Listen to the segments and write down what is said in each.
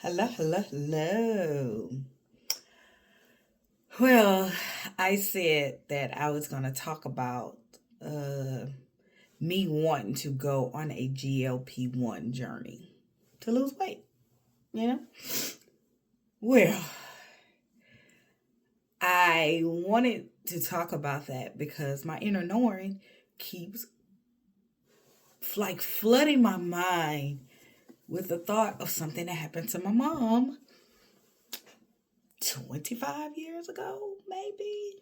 Hello, hello, hello. Well, I said that I was going to talk about uh, me wanting to go on a GLP-1 journey to lose weight, you know? Well, I wanted to talk about that because my inner knowing keeps like flooding my mind with the thought of something that happened to my mom 25 years ago, maybe.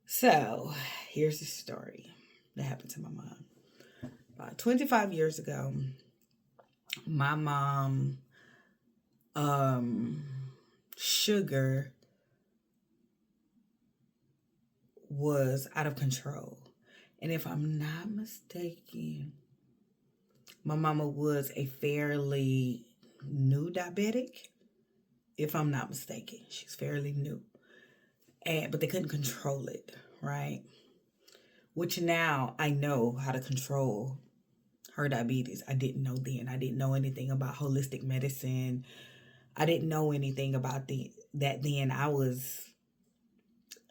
So, here's the story that happened to my mom. About 25 years ago, my mom um sugar was out of control. And if I'm not mistaken, my mama was a fairly new diabetic. If I'm not mistaken, she's fairly new. And but they couldn't control it, right? Which now I know how to control her diabetes. I didn't know then. I didn't know anything about holistic medicine. I didn't know anything about that then. I was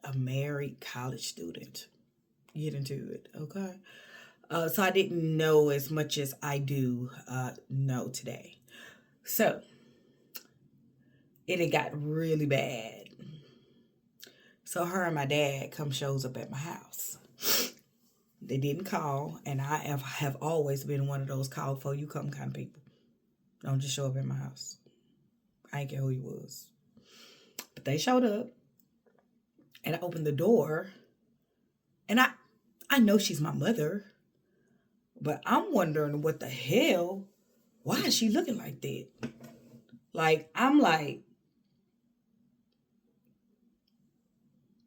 a married college student. Get into it, okay? So I didn't know as much as I do know today. So it had got really bad. So her and my dad shows up at my house. They didn't call, and I have always been one of those call before you come kind of people. Don't just show up at my house. I ain't care who you was. But they showed up, and I opened the door, and I know she's my mother, but I'm wondering what the hell, why is she looking like that? Like, I'm like,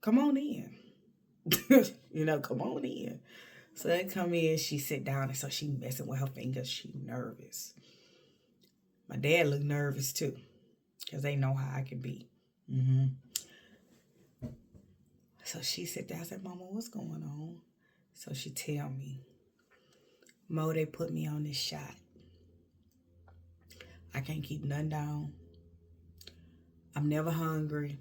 come on in. Come on in. So they come in, she sit down, and so she messing with her fingers. She nervous. My dad look nervous too, because they know how I can be. So she sit down. I said, Mama, what's going on? So she tell me, Mo, they put me on this shot. I can't keep nothing down. I'm never hungry,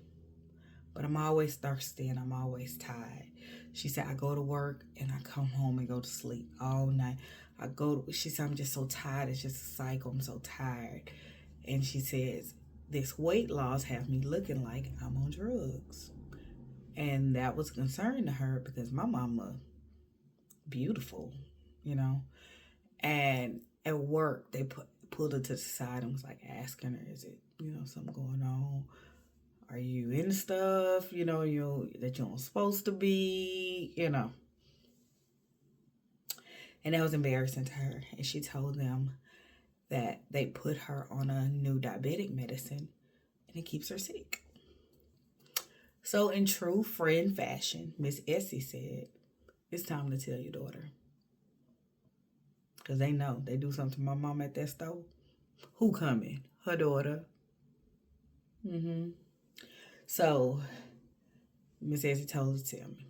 but I'm always thirsty and I'm always tired. She said, I go to work and I come home and go to sleep all night. She said, I'm just so tired. It's just a cycle. I'm so tired. And she says, this weight loss have me looking like I'm on drugs. And that was a concern to her because my mama, beautiful, you know. And at work, they pulled her to the side and was like asking her, is it, something going on? Are you in stuff, that you aren't supposed to be, And that was embarrassing to her. And she told them that they put her on a new diabetic medicine and it keeps her sick. So in true friend fashion, Miss Essie said, it's time to tell your daughter. Because they know they do something to my mom at that store. Who coming? Her daughter. So Miss Essie told her to tell me.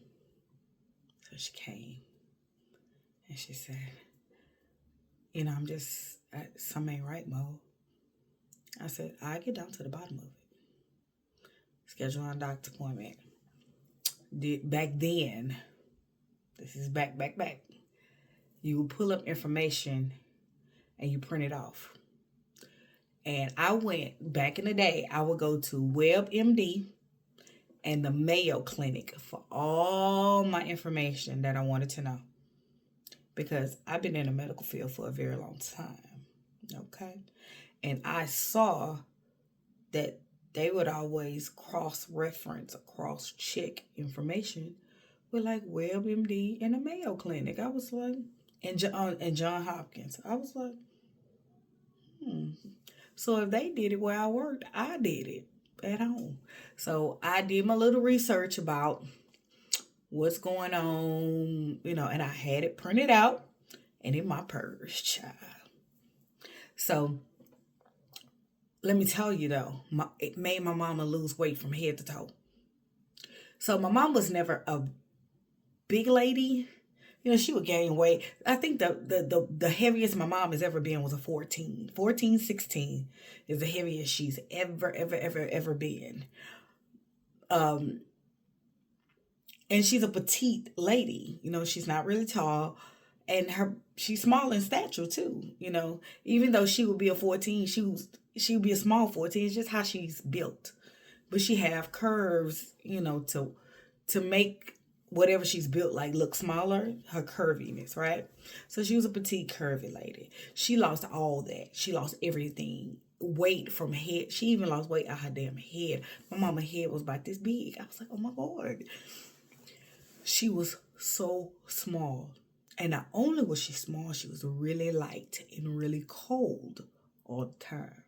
So she came. And she said, I'm just, something ain't right, Mo. I said, I get down to the bottom of it. Schedule a doctor appointment. Back then, this is back. You would pull up information and you print it off. And I went, back in the day, I would go to WebMD and the Mayo Clinic for all my information that I wanted to know. Because I've been in the medical field for a very long time, okay? And I saw that they would always cross-reference or cross-check information with like WebMD and the Mayo Clinic. I was like, and John Hopkins. I was like, So if they did it where I worked, I did it at home. So I did my little research about what's going on, and I had it printed out and in my purse, child. So let me tell you though, it made my mama lose weight from head to toe. So my mom was never a big lady. She would gain weight. I think the heaviest my mom has ever been was a 14. 14, 16 is the heaviest she's ever been. And she's a petite lady. She's not really tall. And she's small in stature too. Even though she would be a 14, she would be a small 14. It's just how she's built. But she have curves, to make whatever she's built like look smaller, her curviness, right? So she was a petite, curvy lady. She lost all that. She lost everything. Weight from head. She even lost weight out her damn head. My mama's head was about this big. I was like, oh my God. She was so small. And not only was she small, she was really light and really cold all the time.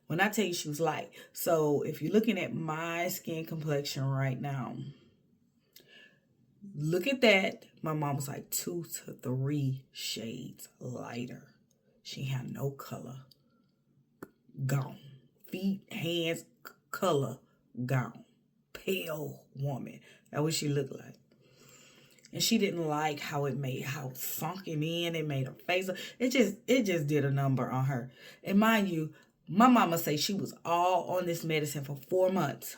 When I tell you she was light, so if you're looking at my skin complexion right now, look at that. My mom was like 2 to 3 shades lighter. She had no color. Gone. Feet, hands, color, gone. Pale woman. That's what she looked like. And she didn't like how sunken in it made her face. It just did a number on her. And mind you, my mama say she was all on this medicine for 4 months.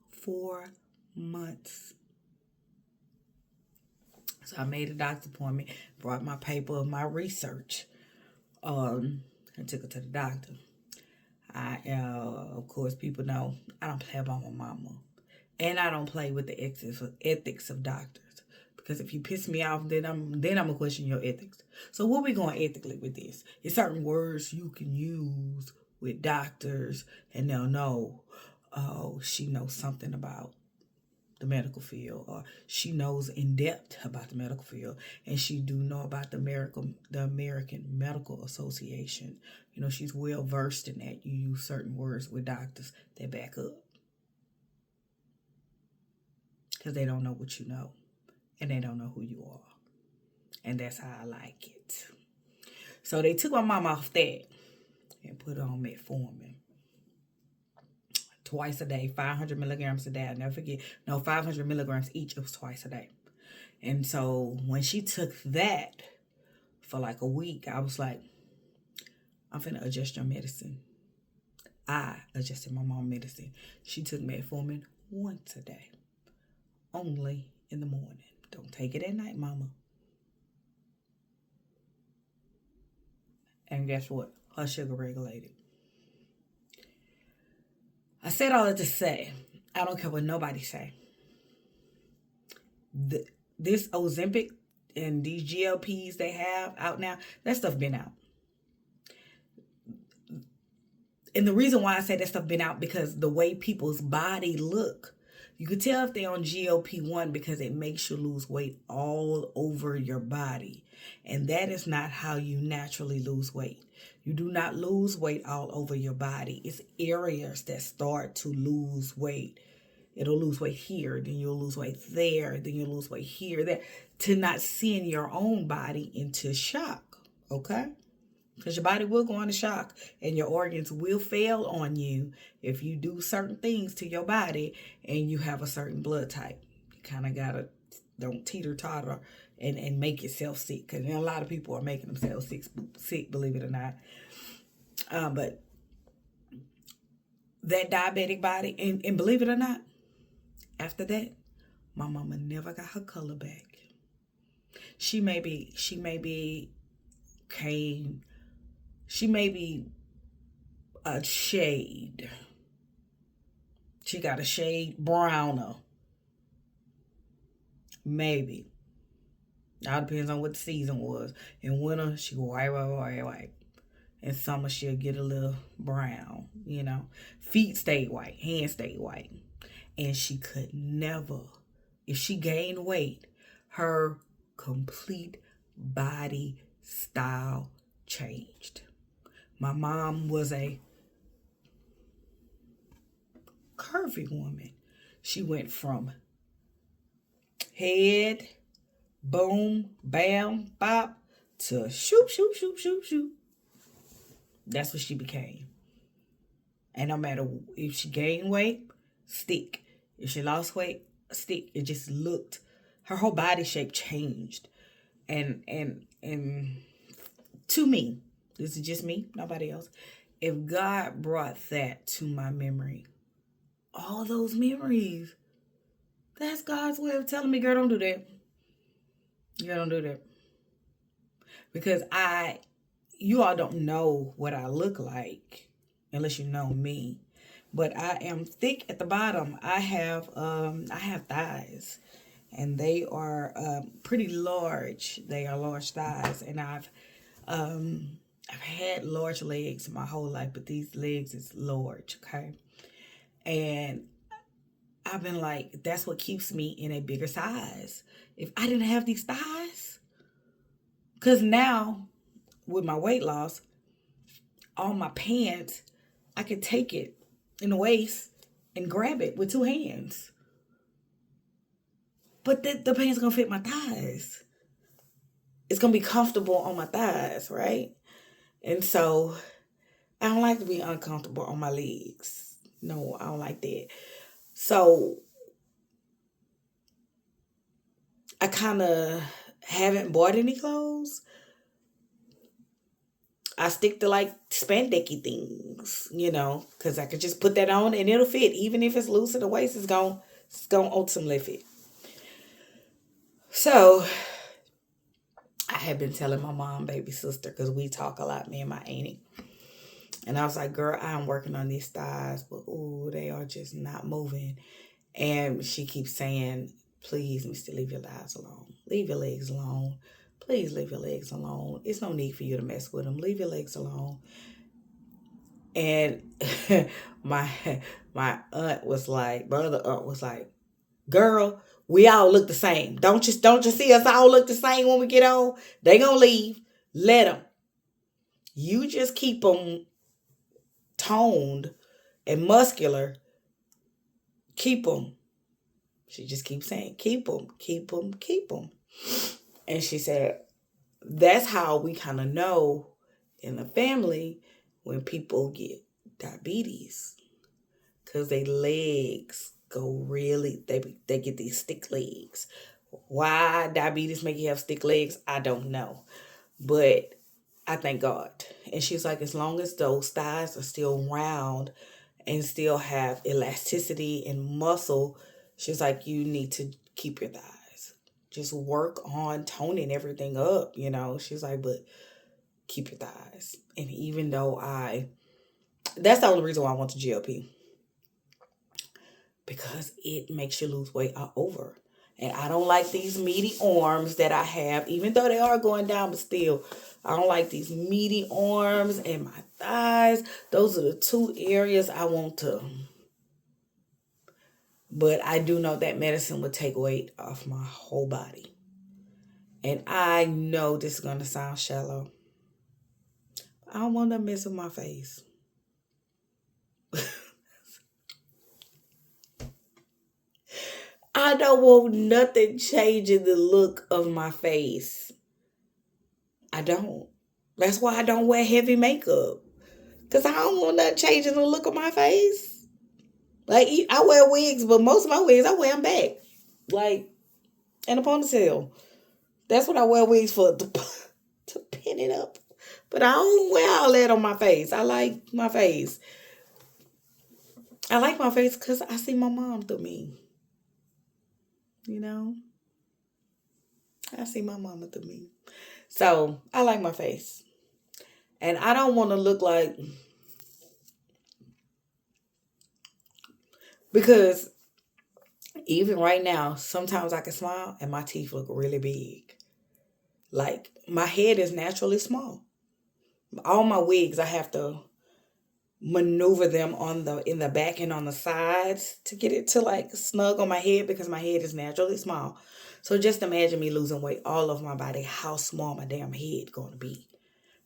4 months. So I made a doctor's appointment, brought my paper, my research, and took her to the doctor. Of course, people know I don't play about my mama. And I don't play with the ethics of doctors. Because if you piss me off, then I'm gonna question your ethics. So where we going ethically with this? It's certain words you can use with doctors, and they'll know, oh, she knows something about the medical field, or she knows in depth about the medical field, and she do know about the American Medical Association. She's well versed in that. You use certain words with doctors that back up. Because they don't know what you know. And they don't know who you are. And that's how I like it. So they took my mom off that and put her on metformin. Twice a day, 500 milligrams a day. I'll never forget. No, 500 milligrams each. It was twice a day. And so when she took that for like a week, I was like, I'm finna adjust your medicine. I adjusted my mom's medicine. She took metformin once a day. Only in the morning. Don't take it at night, mama. And guess what? Her sugar regulated. I said all that to say, I don't care what nobody say. This Ozempic and these GLPs they have out now, that stuff been out. And the reason why I say that stuff been out, because the way people's body look, you can tell if they're on GLP-1 because it makes you lose weight all over your body. And that is not how you naturally lose weight. You do not lose weight all over your body. It's areas that start to lose weight. It'll lose weight here, then you'll lose weight there, then you'll lose weight here, there, to not send your own body into shock, okay? Because your body will go into shock and your organs will fail on you if you do certain things to your body and you have a certain blood type. You kind of got to, don't teeter-totter and make yourself sick. Because a lot of people are making themselves sick, believe it or not. But that diabetic body, and believe it or not, after that, my mama never got her color back. She may be a shade. She got a shade browner. Maybe. All depends on what the season was. In winter, she go white. In summer, she'll get a little brown, Feet stayed white. Hands stayed white. And she could never, if she gained weight, her complete body style changed. My mom was a curvy woman. She went from head, boom, bam, bop, to shoop, shoop, shoop, shoop, shoop. That's what she became. And no matter if she gained weight, stick. If she lost weight, stick. It just looked her whole body shape changed. And to me, this is just me, nobody else. If God brought that to my memory, all those memories, that's God's way of telling me, girl, don't do that. Girl, don't do that. Because you all don't know what I look like unless you know me. But I am thick at the bottom. I have thighs, and they are pretty large. They are large thighs, and I've had large legs my whole life, but these legs is large, okay? And I've been like, that's what keeps me in a bigger size. If I didn't have these thighs, because now with my weight loss, all my pants, I could take it in the waist and grab it with two hands. But the pants gonna fit my thighs. It's gonna be comfortable on my thighs, right? And so I don't like to be uncomfortable on my legs. No, I don't like that. So I kind of haven't bought any clothes. I stick to like spandecky things, because I could just put that on and it'll fit. Even if it's loose in the waist, it's gonna ultimately fit. So I had been telling my mom, baby sister, because we talk a lot, me and my auntie. And I was like, girl, I'm working on these thighs, but ooh, they are just not moving. And she keeps saying, please, Mr. Leave your thighs alone. Leave your legs alone. Please leave your legs alone. It's no need for you to mess with them. Leave your legs alone. And my aunt was like, my other aunt was like, girl, we all look the same. Don't you see us all look the same when we get old? They gonna leave. Let them. You just keep them toned and muscular. Keep them. She just keeps saying, keep them, keep them, keep them. And she said, that's how we kind of know in the family when people get diabetes. Because their legs go really, they get these stick legs. Why diabetes make you have stick legs, I don't know. But I thank God. And she's like, as long as those thighs are still round and still have elasticity and muscle, she's like, you need to keep your thighs. Just work on toning everything up, She's like, but keep your thighs. And even though that's the only reason why I want the GLP. Because it makes you lose weight all over. And I don't like these meaty arms that I have, even though they are going down, but still, I don't like these meaty arms and my thighs. Those are the two areas I want to. But I do know that medicine would take weight off my whole body. And I know this is going to sound shallow. I don't want to mess with my face. I don't want nothing changing the look of my face. I don't. That's why I don't wear heavy makeup. Because I don't want nothing changing the look of my face. Like, I wear wigs, but most of my wigs, I wear them back. Like, in a ponytail. That's what I wear wigs for, to pin it up. But I don't wear all that on my face. I like my face. I like my face because I see my mom through me. I see my mama through me. So, I like my face. And I don't want to look like... Because even right now, sometimes I can smile and my teeth look really big. Like, my head is naturally small. All my wigs, I have to maneuver them in the back and on the sides to get it to like snug on my head because my head is naturally small. So just imagine me losing weight all over my body, how small my damn head going to be.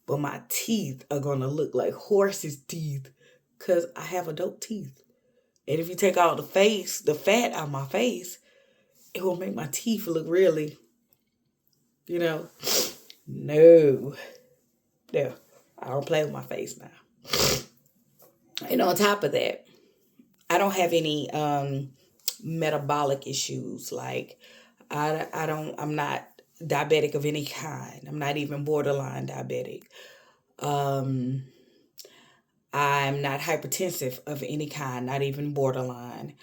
But my teeth are going to look like horse's teeth because I have adult teeth. And if you take out the fat out of my face, it will make my teeth look really, No. I don't play with my face now. And on top of that, I don't have any metabolic issues. Like, I'm not diabetic of any kind. I'm not even borderline diabetic. Um, I'm not hypertensive of any kind, not even borderline.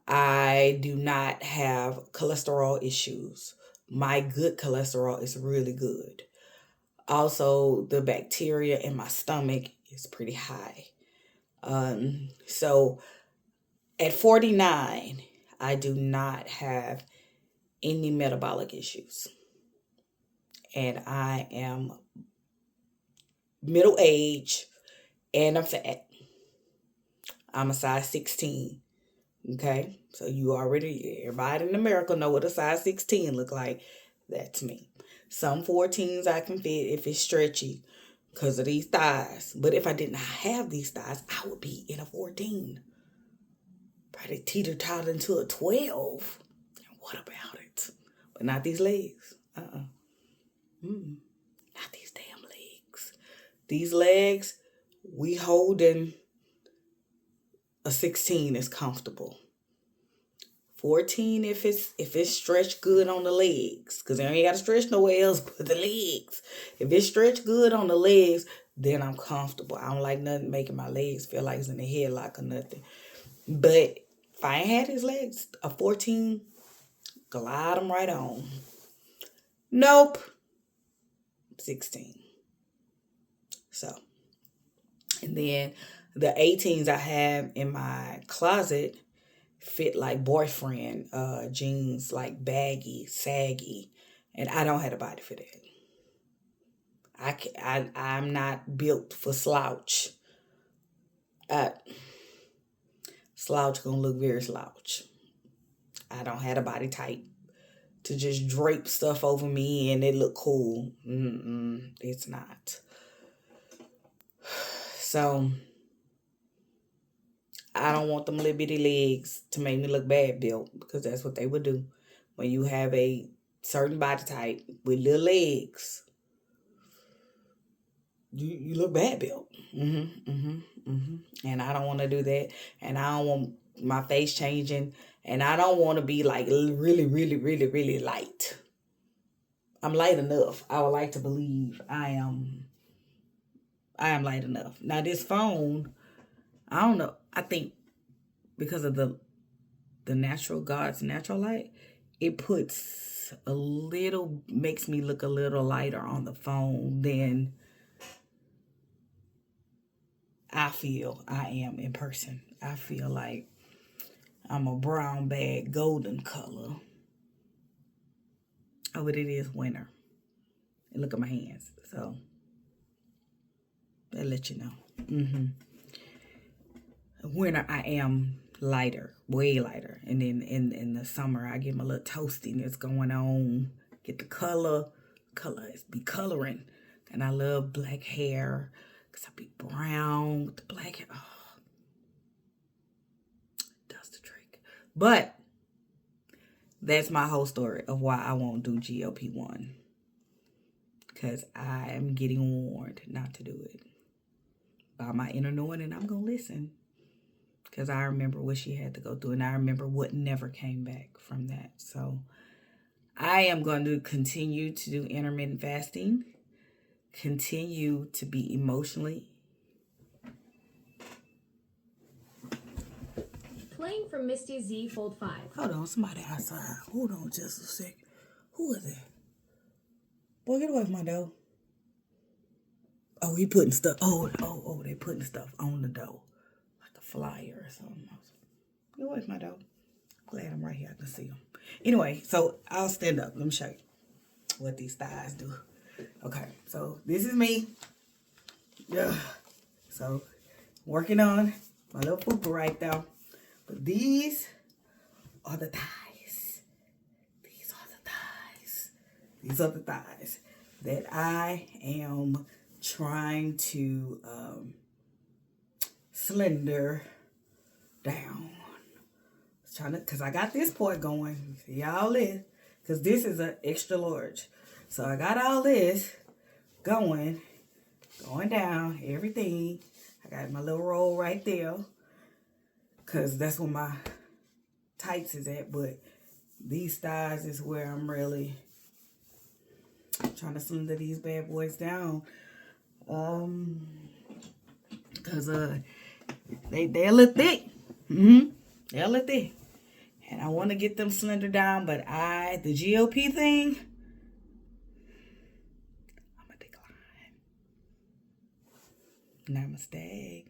I do not have cholesterol issues. My good cholesterol is really good. Also, the bacteria in my stomach is pretty high. So at 49, I do not have any metabolic issues. And I am middle age and I'm fat. I'm a size 16. Okay, so everybody in America know what a size 16 look like. That's me. Some 14s I can fit if it's stretchy because of these thighs. But if I did not have these thighs, I would be in a 14. Probably teeter-totter into a 12. And what about it? But not these legs. Not these damn legs. These legs, we holding a 16 is comfortable. 14 if it's stretched good on the legs, because I ain't got to stretch nowhere else but the legs. If it's stretched good on the legs, then I'm comfortable. I don't like nothing making my legs feel like it's in the headlock or nothing. But if I ain't had his legs, a 14, glide them right on. Nope. 16. So, and then the 18s I have in my closet fit like boyfriend jeans, like baggy, saggy, and I don't have a body for that. I'm not built for slouch. Slouch gonna look very slouch. I don't have a body type to just drape stuff over me and it look cool. It's not. So I don't want them little bitty legs to make me look bad built, because that's what they would do. When you have a certain body type with little legs, you look bad built. And I don't want to do that. And I don't want my face changing. And I don't want to be like really, really, really, really light. I'm light enough. I would like to believe I am light enough. Now this phone, I don't know. I think because of the God's natural light, it makes me look a little lighter on the phone than I feel I am in person. I feel like I'm a brown bag, golden color. Oh, but it is winter. And look at my hands. So, that let you know. Winter, I am lighter, way lighter. And then in the summer, I get my little toastiness going on. Get the colors be coloring. And I love black hair, because I be brown with the black hair. Oh, that's the trick. But that's my whole story of why I won't do GLP-1. Because I am getting warned not to do it by my inner knowing, and I'm going to listen. Because I remember what she had to go through, and I remember what never came back from that. So I am going to continue to do intermittent fasting, continue to be emotionally. Playing from Misty Z Fold 5. Hold on, somebody outside. Hold on just a sec. Who is that? Boy, get away from my door. Oh, he putting stuff. Oh, they putting stuff on the door. Like a flyer or something. Get away from my door. Glad I'm right here. I can see him. Anyway, so I'll stand up. Let me show you what these thighs do. Okay, so this is me. Yeah. So, working on my little fupa right there. But these are the thighs. These are the thighs. These are the thighs that I am trying to slender down. Because I got this part going. See all this? Because this is an extra large. So I got all this going down, everything. I got my little roll right there, because that's where my tights is at. But these thighs is where I'm really trying to slender these bad boys down. Cause they're a little thick. They're a little thick. And I want to get them slender down, but the GLP thing, I'm a decline. Namaste.